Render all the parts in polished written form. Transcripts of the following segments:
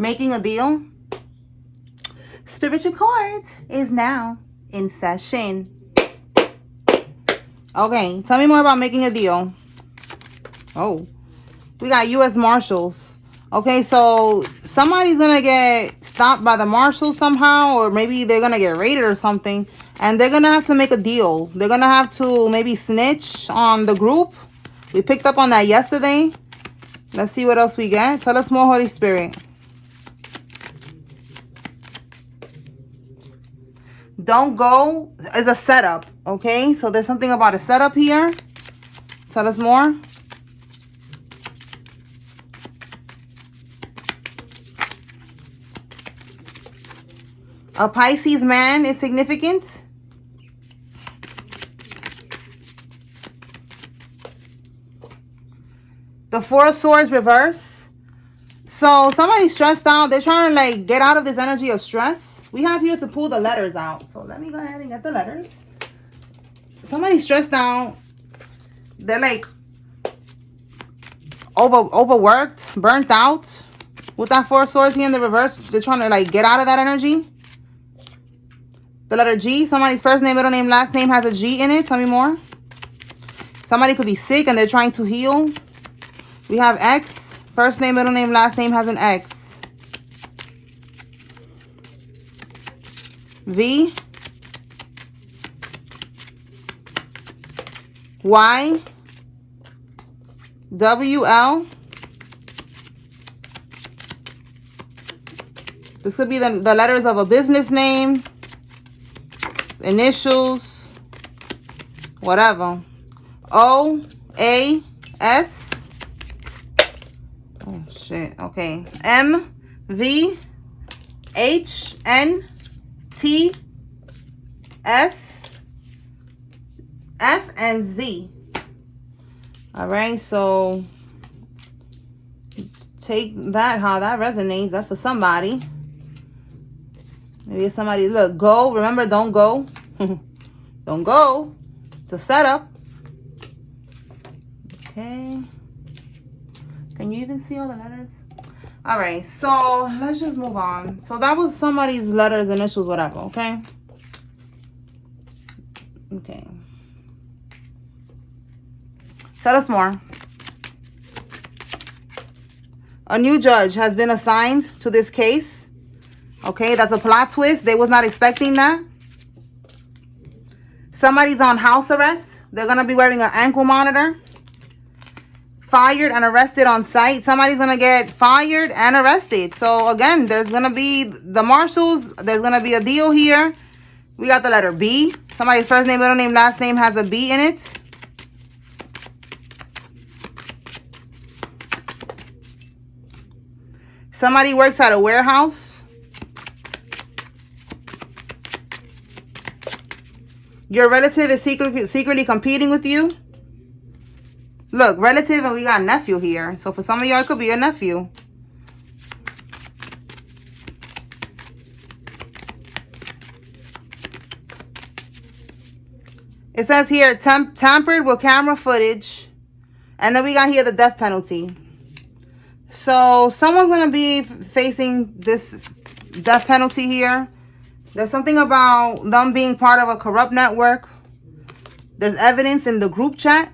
making a deal. Spiritual court is now in session. Okay, tell me more about making a deal. Oh, we got U.S. Marshals. Okay, so somebody's going to get stopped by the marshals somehow, or maybe they're going to get raided or something, and they're going to have to make a deal. They're going to have to maybe snitch on the group. We picked up on that yesterday. Let's see what else we get. Tell us more, Holy Spirit. Don't go is a setup, okay? So there's something about a setup here. Tell us more. A Pisces man is significant. The Four of Swords reverse. So somebody's stressed out. They're trying to like get out of this energy of stress. We have here to pull the letters out. So let me go ahead and get the letters. Somebody's stressed out. They're like overworked, burnt out. With that Four of Swords here in the reverse, they're trying to like get out of that energy. The letter G, somebody's first name, middle name, last name has a G in it. Tell me more. Somebody could be sick and they're trying to heal. We have X, first name, middle name, last name has an X. V, Y, W, L. This could be the letters of a business name, initials, whatever. O, A, S. Oh, shit. Okay. M, V, H, N, T, S, F, and Z. All right. So take that, how that resonates. That's for somebody. Maybe somebody, look, go. Remember, don't go. Don't go. It's a setup. Okay. Can you even see all the letters? All right. So let's just move on. So that was somebody's letters, initials, whatever. Okay. Okay. Tell us more. A new judge has been assigned to this case. Okay, that's a plot twist. They was not expecting that. Somebody's on house arrest. They're going to be wearing an ankle monitor. Fired and arrested on site. Somebody's going to get fired and arrested. So, again, there's going to be the marshals. There's going to be a deal here. We got the letter B. Somebody's first name, middle name, last name has a B in it. Somebody works at a warehouse. Your relative is secretly competing with you. Look, relative, and we got nephew here. So for some of y'all, it could be a nephew. It says here, tampered with camera footage. And then we got here the death penalty. So someone's going to be facing this death penalty here. There's something about them being part of a corrupt network. There's evidence in the group chat.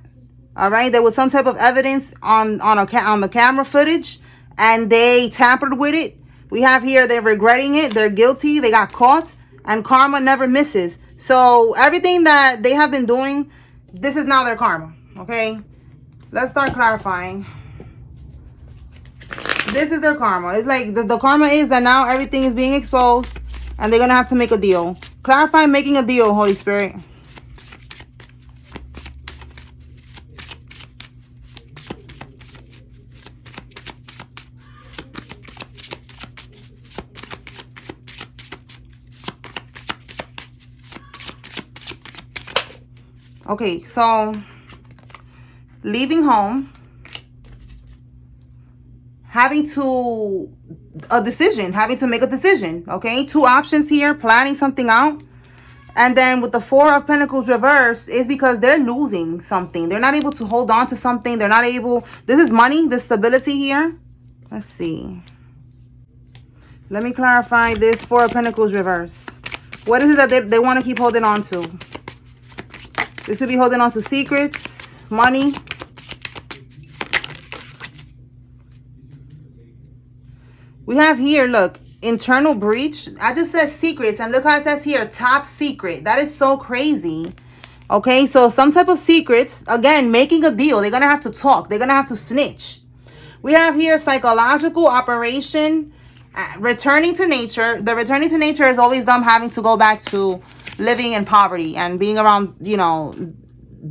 All right. There was some type of evidence on the camera footage, and they tampered with it. We have here, they're regretting it. They're guilty. They got caught, and karma never misses. So everything that they have been doing, this is now their karma. Okay. Let's start clarifying. This is their karma. It's like the karma is that now everything is being exposed. And they're going to have to make a deal. Clarify making a deal, Holy Spirit. Okay, so leaving home. Having to make a decision, okay? Two options here, planning something out. And then with the Four of Pentacles reverse, is because they're losing something. They're not able to hold on to something. They're not able, this is money, this stability here. Let's see. Let me clarify this Four of Pentacles reverse. What is it that they want to keep holding on to? This could be holding on to secrets, money. We have here, look, internal breach. I just said secrets, and look how it says here, top secret. That is so crazy. Okay, so some type of secrets, again, making a deal. They're going to have to talk. They're going to have to snitch. We have here psychological operation, returning to nature. The returning to nature is always them having to go back to living in poverty and being around, you know,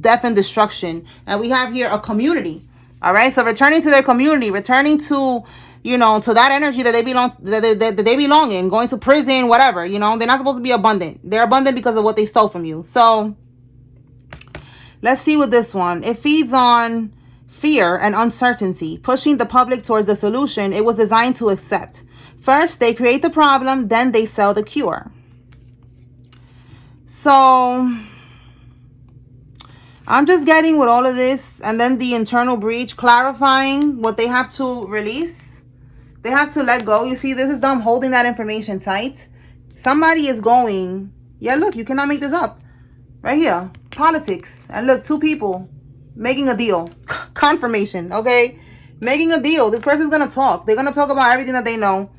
death and destruction. And we have here a community. All right, so returning to their community, returning to, you know, to that energy that they belong, that they belong in, going to prison, whatever. You know, they're not supposed to be abundant. They're abundant because of what they stole from you. So let's see with this one. It feeds on fear and uncertainty, pushing the public towards the solution it was designed to accept. First, they create the problem, then they sell the cure. So I'm just getting with all of this, and then the internal breach, clarifying what they have to release. They have to let go. You see, this is them holding that information tight. Somebody is going, yeah, look, you cannot make this up. Right here, politics. And look, two people making a deal. Confirmation, okay? Making a deal. This person's going to talk. They're going to talk about everything that they know.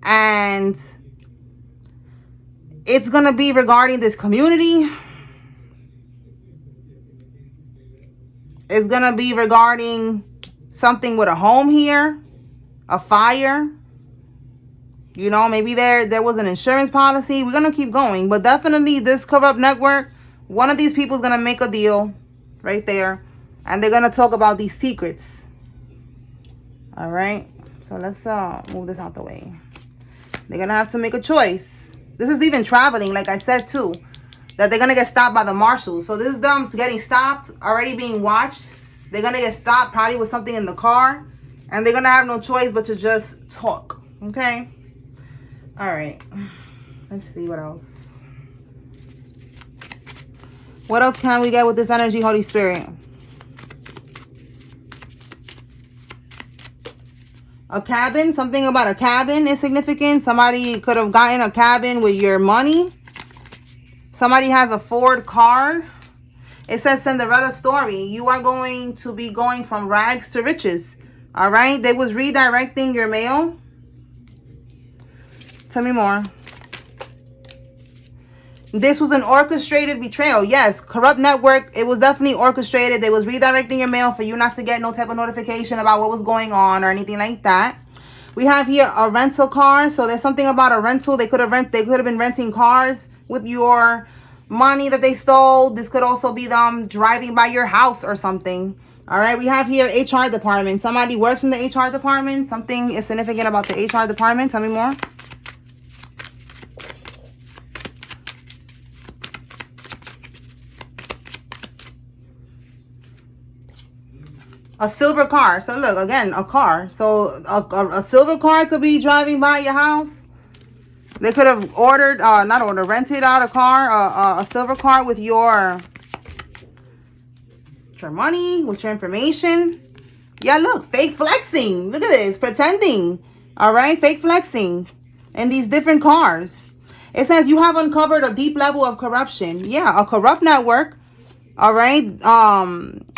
And it's going to be regarding this community. It's going to be regarding something with a home here. A fire. You know, maybe there was an insurance policy. We're going to keep going. But definitely this corrupt network, one of these people is going to make a deal right there. And they're going to talk about these secrets. All right. So let's move this out the way. They're going to have to make a choice. This is even traveling, like I said, too. That they're going to get stopped by the marshals. So this is them getting stopped, already being watched. They're going to get stopped probably with something in the car. And they're going to have no choice but to just talk. Okay. All right. Let's see what else. What else can we get with this energy, Holy Spirit? A cabin. Something about a cabin is significant. Somebody could have gotten a cabin with your money. Somebody has a Ford car. It says Cinderella story. You are going to be going from rags to riches. All right. They was redirecting your mail. Tell me more. This was an orchestrated betrayal. Yes, corrupt network. It was definitely orchestrated. They was redirecting your mail for you not to get no type of notification about what was going on or anything like that. We have here a rental car. So there's something about a rental. They could have been renting cars with your money that they stole. This could also be them driving by your house or something. All right, we have here HR department. Somebody works in the HR department. Something is significant about the HR department. Tell me more. A silver car. So look, again, a car. So a silver car could be driving by your house. They could have rented out a car, a silver car with your money, with your information. Yeah, look, fake flexing. Look at this, pretending. All right, fake flexing in these different cars. It says you have uncovered a deep level of corruption. Yeah, a corrupt network. All right.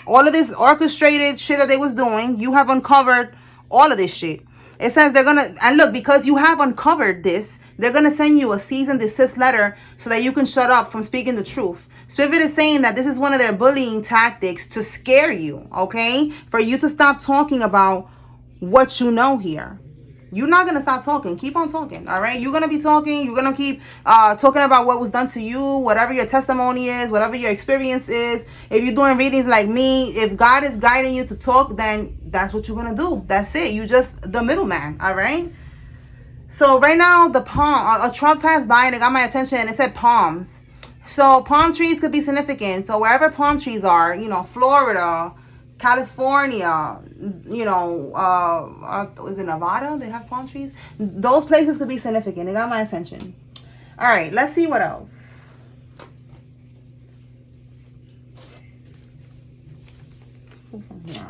All of this orchestrated shit that they was doing, you have uncovered all of this shit. It says they're gonna, and look, because you have uncovered this, they're gonna send you a cease and desist letter so that you can shut up from speaking the truth. Spirit is saying that this is one of their bullying tactics to scare you, okay? For you to stop talking about what you know here. You're not going to stop talking. Keep on talking, all right? You're going to be talking. You're going to keep talking about what was done to you, whatever your testimony is, whatever your experience is. If you're doing readings like me, if God is guiding you to talk, then that's what you're going to do. That's it. You just the middleman, all right? So right now, the palm, a truck passed by and it got my attention and it said palms. So palm trees could be significant. So wherever palm trees are, you know, Florida, California, you know, is it Nevada? They have palm trees. Those places could be significant. It got my attention. All right, let's see what else. Yeah.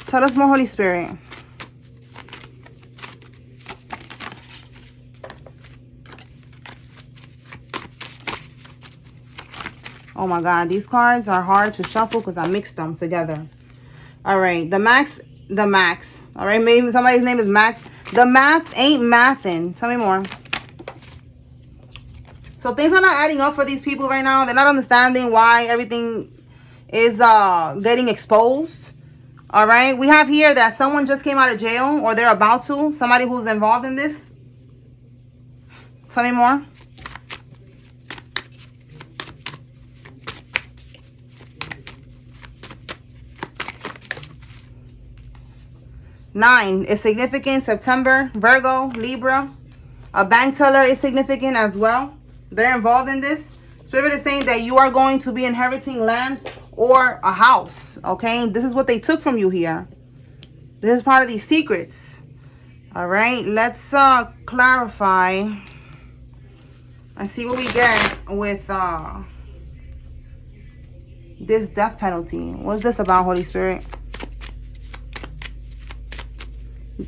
Tell us more, Holy Spirit. Oh my God, these cards are hard to shuffle because I mixed them together. All right, the max. All right, maybe somebody's name is Max. The math ain't mathin'. Tell me more. So things are not adding up for these people right now. They're not understanding why everything is getting exposed. All right, we have here that someone just came out of jail, or they're about to. Somebody who's involved in this. Tell me more. Nine is significant. September, Virgo, Libra. A bank teller is significant as well. They're involved in this. Spirit is saying that you are going to be inheriting land or a house. Okay, this is what they took from you here. This is part of these secrets. All right, let's clarify and see what we get with this death penalty. What's this about, Holy Spirit?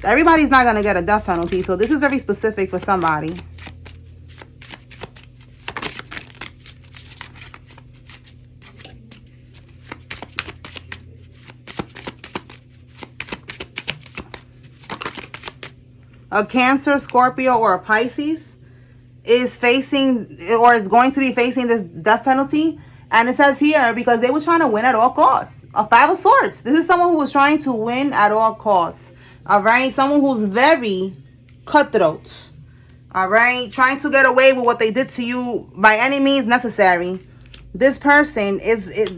Everybody's not going to get a death penalty, so this is very specific for somebody. A Cancer, Scorpio, or a Pisces is facing or is going to be facing this death penalty. And it says here, because they were trying to win at all costs. A Five of Swords. This is someone who was trying to win at all costs. All right, someone who's very cutthroat. All right, trying to get away with what they did to you by any means necessary. This person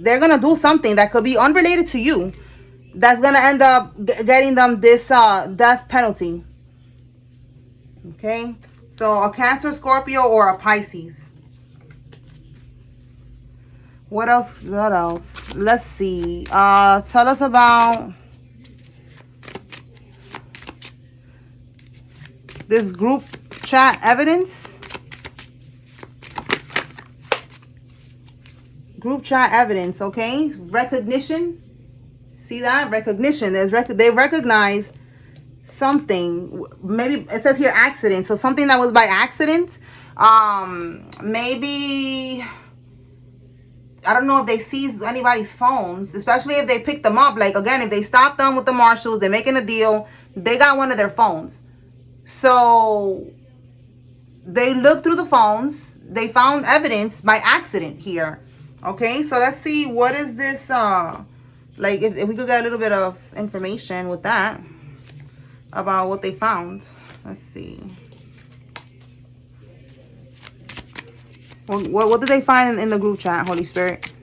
they're gonna do something that could be unrelated to you, that's gonna end up getting them this death penalty. Okay, so a Cancer, Scorpio, or a Pisces. What else? Let's see. Tell us about this group chat evidence. Group chat evidence, okay? Recognition. See that? Recognition. They recognize something. Maybe it says here accident. So something that was by accident. Maybe, I don't know if they seized anybody's phones, especially if they picked them up. Like, again, if they stopped them with the marshals, they're making a deal, they got one of their phones. So they looked through the phones. They found evidence by accident here. Okay, so let's see, what is this, like, if we could get a little bit of information with that about what they found. Let's see. What did they find in the group chat, Holy Spirit?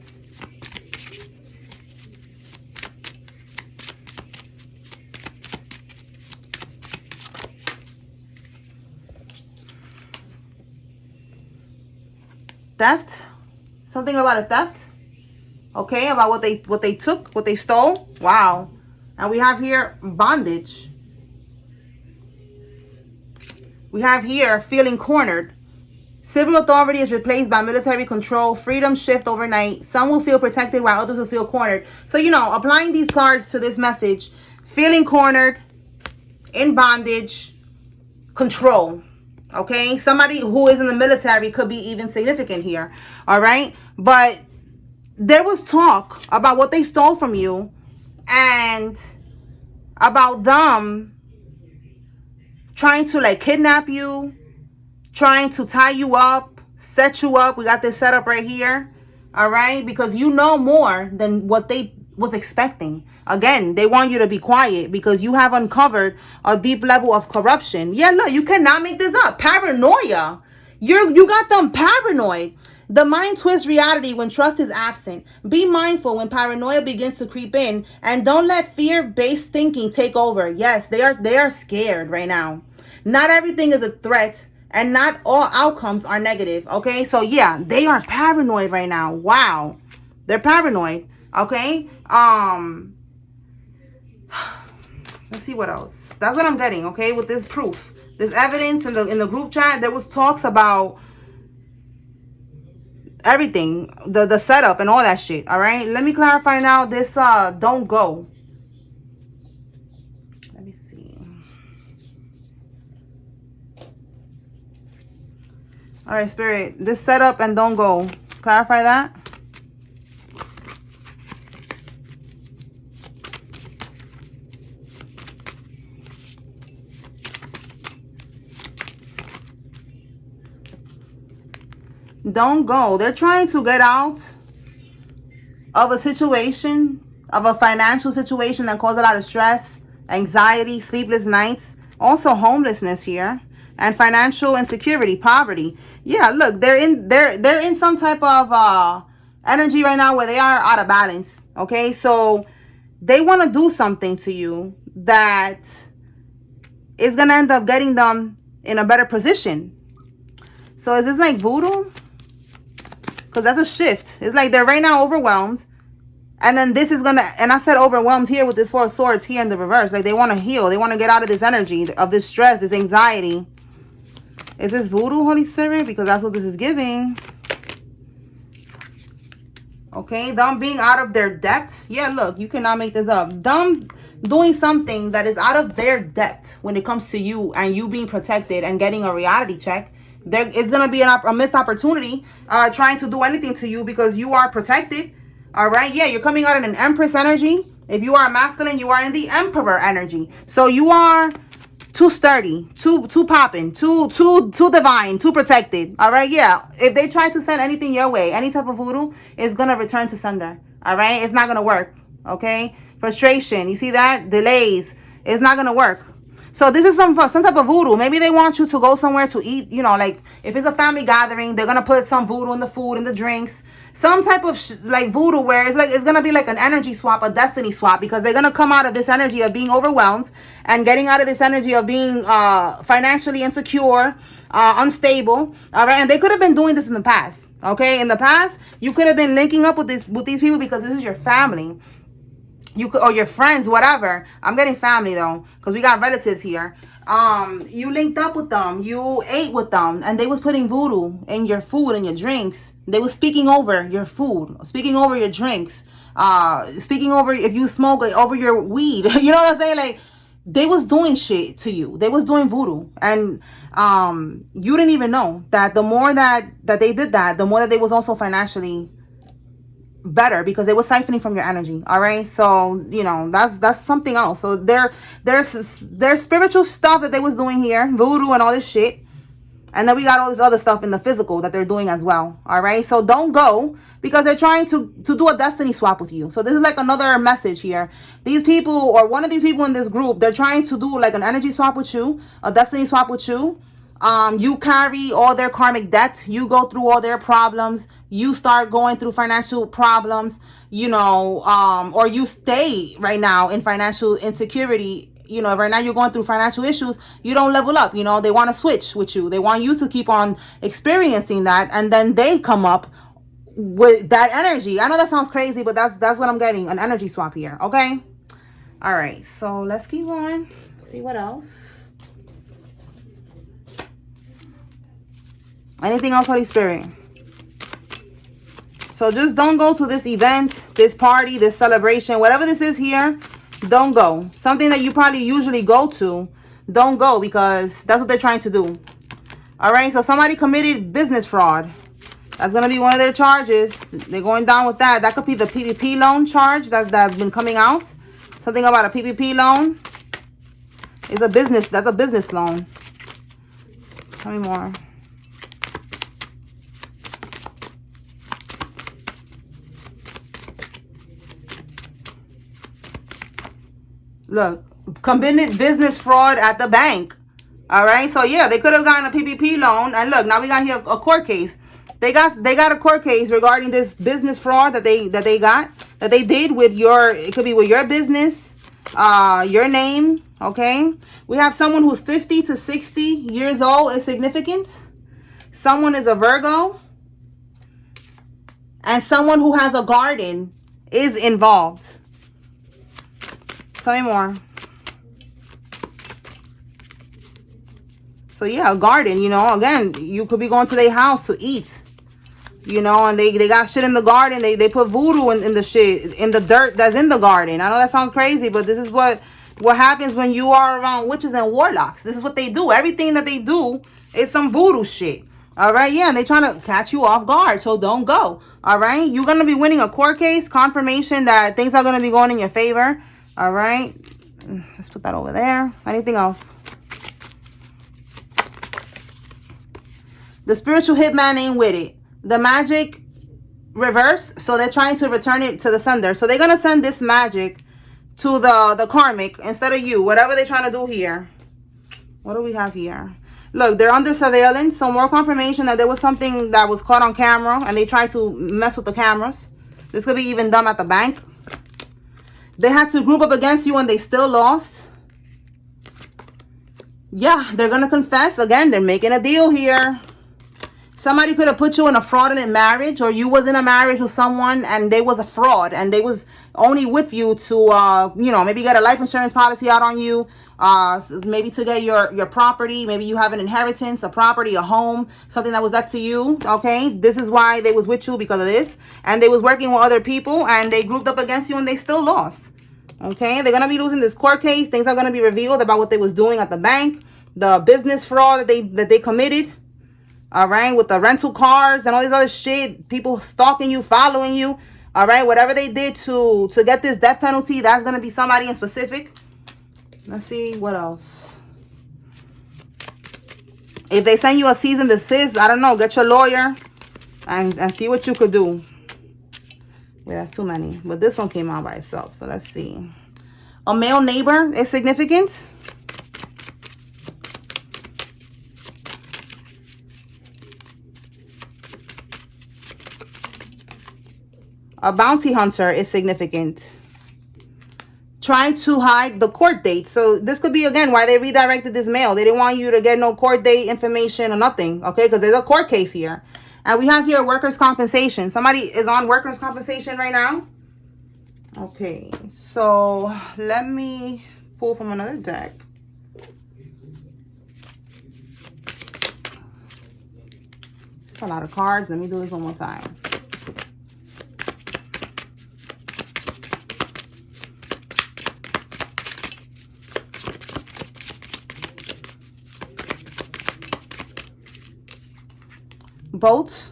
Theft. Something about a theft. Okay, about what they took, what they stole. Wow. And we have here bondage. We have here feeling cornered. Civil authority is replaced by military control. Freedom shift overnight. Some will feel protected while others will feel cornered. So, you know, applying these cards to this message. Feeling cornered, in bondage, control. Okay, somebody who is in the military could be even significant here. All right, but there was talk about what they stole from you and about them trying to like kidnap you, trying to tie you up, set you up. We got this set up right here. All right, because you know more than what they was expecting. Again, they want you to be quiet because you have uncovered a deep level of corruption. Yeah, look, you cannot make this up. Paranoia. You got them paranoid. The mind twists reality when trust is absent. Be mindful when paranoia begins to creep in, and don't let fear-based thinking take over. Yes, they are scared right now. Not everything is a threat, and not all outcomes are negative. Okay, so yeah, they are paranoid right now. Wow, they're paranoid. Okay, let's see what else. That's what I'm getting. Okay, with this proof, this evidence in the group chat, there was talks about everything, the setup and all that shit. All right, let me clarify now. This don't go. Let me see. All right, Spirit, this setup and don't go. Clarify that. Don't go. They're trying to get out of a situation, of a financial situation that caused a lot of stress, anxiety, sleepless nights, also homelessness here, and financial insecurity, poverty. Yeah, look, they're in some type of energy right now where they are out of balance. Okay, so they want to do something to you that is gonna end up getting them in a better position. So is this like voodoo? Because that's a shift. It's like they're right now overwhelmed. And then this is going to, and I said overwhelmed here with this Four of Swords here in the reverse. Like they want to heal. They want to get out of this energy, of this stress, this anxiety. Is this voodoo, Holy Spirit? Because that's what this is giving. Okay, them being out of their depth. Yeah, look, you cannot make this up. Them doing something that is out of their depth when it comes to you and you being protected and getting a reality check. There is going to be a missed opportunity trying to do anything to you because you are protected. All right. Yeah, you're coming out in an Empress energy. If you are masculine, you are in the Emperor energy. So you are too sturdy, too popping, too divine, too protected. All right. Yeah. If they try to send anything your way, any type of voodoo, it's going to return to sender. All right. It's not going to work. Okay. Frustration. You see that? Delays. It's not going to work. So this is some type of voodoo. Maybe they want you to go somewhere to eat, you know, like if it's a family gathering, they're going to put some voodoo in the food and the drinks. Some type of like voodoo where it's going to be like an energy swap, a destiny swap, because they're going to come out of this energy of being overwhelmed and getting out of this energy of being financially insecure, unstable. All right. And they could have been doing this in the past. Okay. In the past, you could have been linking up with these people because this is your family. You could, or your friends, whatever. I'm getting family though, because we got relatives here. You linked up with them, you ate with them, and they was putting voodoo in your food and your drinks. They was speaking over your food, speaking over your drinks, speaking over if you smoke, like, over your weed. You know what I'm saying? Like they was doing shit to you. They was doing voodoo, and you didn't even know that. The more that they did that, the more that they was also financially better because they were siphoning from your energy. All right, so you know that's something else. So there's spiritual stuff that they was doing here, voodoo and all this shit, and then we got all this other stuff in the physical that they're doing as well. All right, so don't go because they're trying to do a destiny swap with you. So this is like another message here. These people, or one of these people in this group, they're trying to do like an energy swap with you, a destiny swap with you. You carry all their karmic debt. You go through all their problems. You start going through financial problems, you know, or you stay right now in financial insecurity. You know, right now you're going through financial issues. You don't level up. You know, they want to switch with you. They want you to keep on experiencing that. And then they come up with that energy. I know that sounds crazy, but that's what I'm getting. An energy swap here. Okay. All right. So let's keep going. See what else. Anything else, Holy Spirit? So just don't go to this event, this party, this celebration, whatever this is here. Don't go. Something that you probably usually go to, don't go because that's what they're trying to do. All right. So somebody committed business fraud. That's going to be one of their charges. They're going down with that. That could be the PPP loan charge that's been coming out. Something about a PPP loan. It's a business. That's a business loan. Tell me more. Look, committed business fraud at the bank. All right. So yeah, they could have gotten a PPP loan. And look, now we got here a court case. They got a court case regarding this business fraud that they did with your, it could be with your business, your name. Okay. We have someone who's 50 to 60 years old is significant. Someone is a Virgo. And someone who has a garden is involved. Tell me more. So yeah, a garden, you know, again, you could be going to their house to eat, you know, and they got shit in the garden. They put voodoo in the shit, in the dirt that's in the garden. I know that sounds crazy, but this is what happens when you are around witches and warlocks. This is what they do. Everything that they do is some voodoo shit. All right. Yeah. And they're trying to catch you off guard. So don't go. All right. You're going to be winning a court case, confirmation that things are going to be going in your favor. All right, let's put that over there. Anything else? The spiritual hitman ain't with it. the magic reversed, so they're trying to return it to the sender. So they're gonna send this magic to the karmic instead of you, whatever they're trying to do here. What do we have here? Look, they're under surveillance, so more confirmation that there was something that was caught on camera and they tried to mess with the cameras. This could be even done at the bank. They had to group up against you and they still lost. Yeah, they're gonna confess. Again, they're making a deal here. Somebody could have put you in a fraudulent marriage, or you was in a marriage with someone and they was a fraud and they was only with you to, you know, maybe get a life insurance policy out on you, maybe to get your property. Maybe you have an inheritance, a property, a home, something that was left to you. Okay, this is why they was with you, because of this. And they was working with other people and they grouped up against you and they still lost. Okay, they're gonna be losing this court case. Things are gonna be revealed about what they was doing at the bank, the business fraud that they committed. All right, with the rental cars and all this other shit, people stalking you, following you. All right, whatever they did to get this death penalty, that's gonna be somebody in specific. Let's see what else. If they send you a cease and desist, I don't know, get your lawyer and see what you could do. Wait, that's too many. But this one came out by itself, so let's see. A male neighbor is significant. A bounty hunter is significant. Trying to hide the court date. So this could be, again, why they redirected this mail. They didn't want you to get no court date information or nothing. Okay, because there's a court case here. And we have here workers' compensation. Somebody is on workers' compensation right now. Okay, so let me pull from another deck. It's a lot of cards. Let me do this one more time. Boat.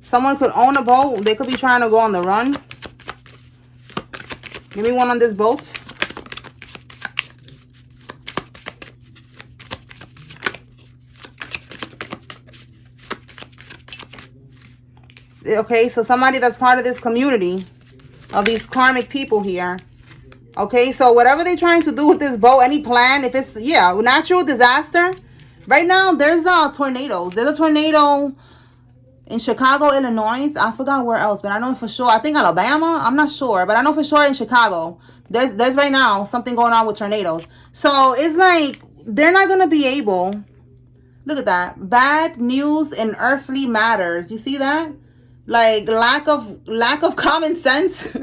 Someone could own a boat. They could be trying to go on the run. Give me one on this boat. Okay, so somebody that's part of this community of these karmic people here. Okay, so whatever they're trying to do with this boat, any plan, if it's, yeah, natural disaster. Right now, there's tornadoes. There's a tornado in Chicago, Illinois. I forgot where else, but I know for sure. I think Alabama. I'm not sure, but I know for sure in Chicago. There's right now something going on with tornadoes. So it's like they're not gonna be able. Look at that. Bad news in earthly matters. You see that? Like lack of common sense.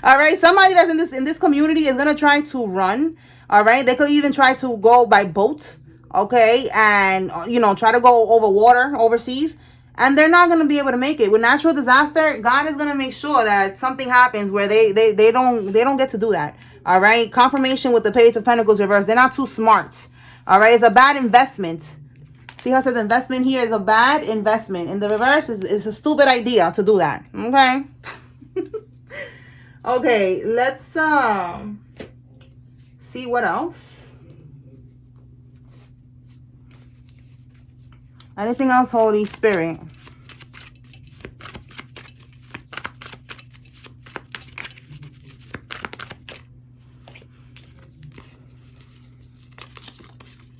All right. Somebody that's in this community is gonna try to run. All right. They could even try to go by boat. Okay, and you know, try to go over water overseas. And they're not going to be able to make it. With natural disaster, God is going to make sure that something happens where they don't get to do that. All right. Confirmation with the Page of Pentacles reversed. They're not too smart. All right. It's a bad investment. See how it says investment here is a bad investment. In the reverse, is a stupid idea to do that. Okay. Okay. Let's see what else. Anything else, Holy Spirit?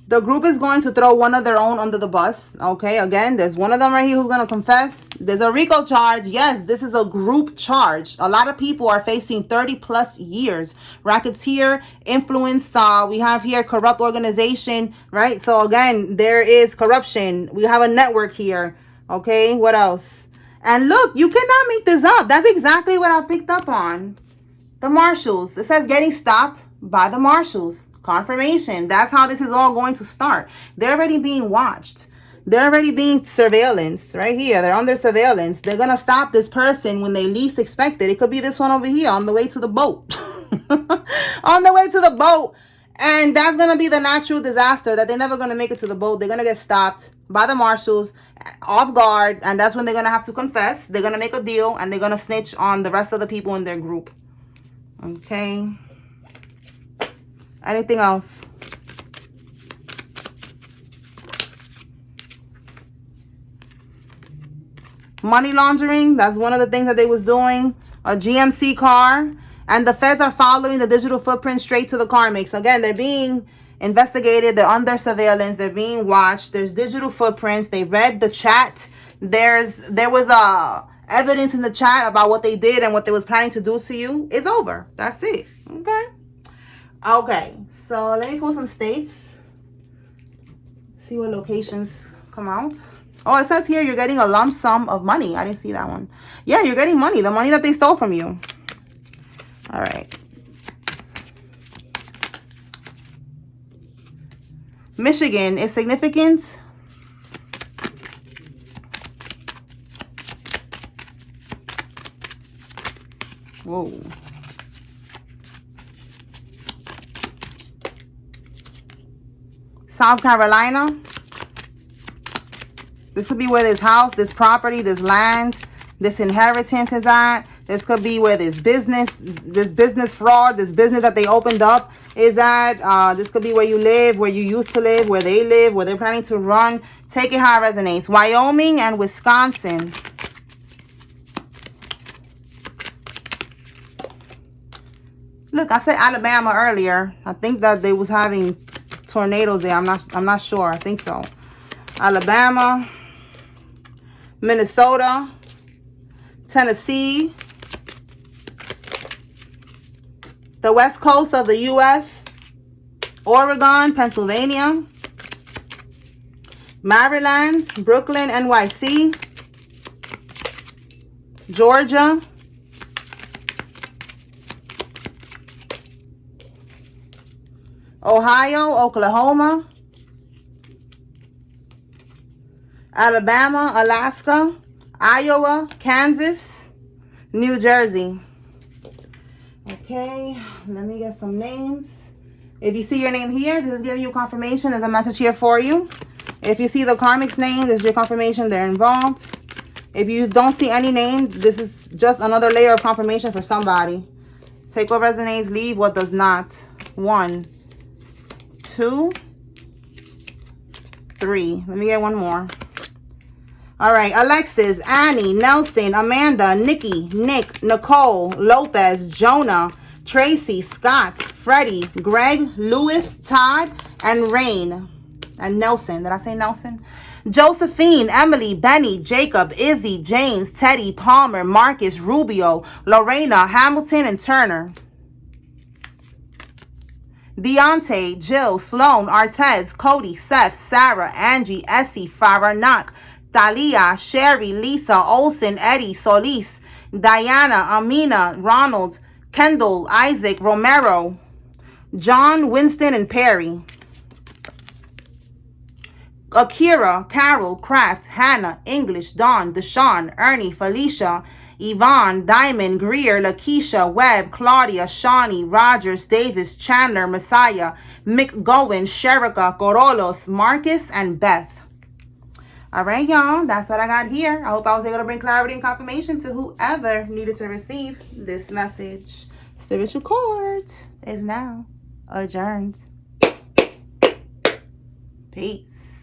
The group is going to throw one of their own under the bus. Okay, again, there's one of them right here who's going to confess. There's a RICO charge. Yes, this is a group charge. A lot of people are facing 30 plus years. Racketeer, influence, we have here corrupt organization, right? So again, there is corruption. We have a network here. Okay, what else? And look, you cannot make this up. That's exactly what I picked up on. The marshals. It says getting stopped by the marshals. Confirmation. That's how this is all going to start. They're already being watched. They're already being surveillance right here. They're under surveillance. They're going to stop this person when they least expect it. It could be this one over here on the way to the boat. On the way to the boat. And that's going to be the natural disaster that they're never going to make it to the boat. They're going to get stopped by the marshals off guard. And that's when they're going to have to confess. They're going to make a deal and they're going to snitch on the rest of the people in their group. Okay. Anything else? Money laundering, that's one of the things that they was doing. A GMC car. And the feds are following the digital footprint straight to the karmics. Again, they're being investigated. They're under surveillance. They're being watched. There's digital footprints. They read the chat. There was evidence in the chat about what they did and what they was planning to do to you. It's over. That's it. Okay. Okay. So let me pull some states. See what locations come out. Oh, it says here you're getting a lump sum of money. I didn't see that one. Yeah, you're getting money. The money that they stole from you. All right. Michigan is significant. Whoa. South Carolina. This could be where this house, this property, this land, this inheritance is at. This could be where this business fraud, this business that they opened up is at. This could be where you live, where you used to live, where they live, where they're planning to run. Take it how it resonates. Wyoming and Wisconsin. Look, I said Alabama earlier. I think that they was having tornadoes there. I'm not sure. I think so. Alabama, Minnesota, Tennessee, the west coast of the U.S., Oregon, Pennsylvania, Maryland, Brooklyn, NYC, Georgia, Ohio, Oklahoma, Alabama, Alaska, Iowa, Kansas, New Jersey. Okay, let me get some names. If you see your name here, this is giving you confirmation. There's a message here for you. If you see the karmic's name, this is your confirmation they're involved. If you don't see any name, this is just another layer of confirmation for somebody. Take what resonates, leave what does not. 1, 2, 3. Let me get one more. All right, Alexis, Annie, Nelson, Amanda, Nikki, Nick, Nicole, Lopez, Jonah, Tracy, Scott, Freddie, Greg, Lewis, Todd, and Rain. And Nelson. Did I say Nelson? Josephine, Emily, Benny, Jacob, Izzy, James, Teddy, Palmer, Marcus, Rubio, Lorena, Hamilton, and Turner. Deontay, Jill, Sloan, Artez, Cody, Seth, Sarah, Angie, Essie, Farah, Knock, Thalia, Sherry, Lisa, Olsen, Eddie, Solis, Diana, Amina, Ronald, Kendall, Isaac, Romero, John, Winston, and Perry. Akira, Carol, Kraft, Hannah, English, Dawn, Deshawn, Ernie, Felicia, Yvonne, Diamond, Greer, Lakeisha, Webb, Claudia, Shawnee, Rogers, Davis, Chandler, Messiah, Mick Gowen, Sherika, Corolos, Marcus, and Beth. All right, y'all. That's what I got here. I hope I was able to bring clarity and confirmation to whoever needed to receive this message. Spiritual Court is now adjourned. Peace.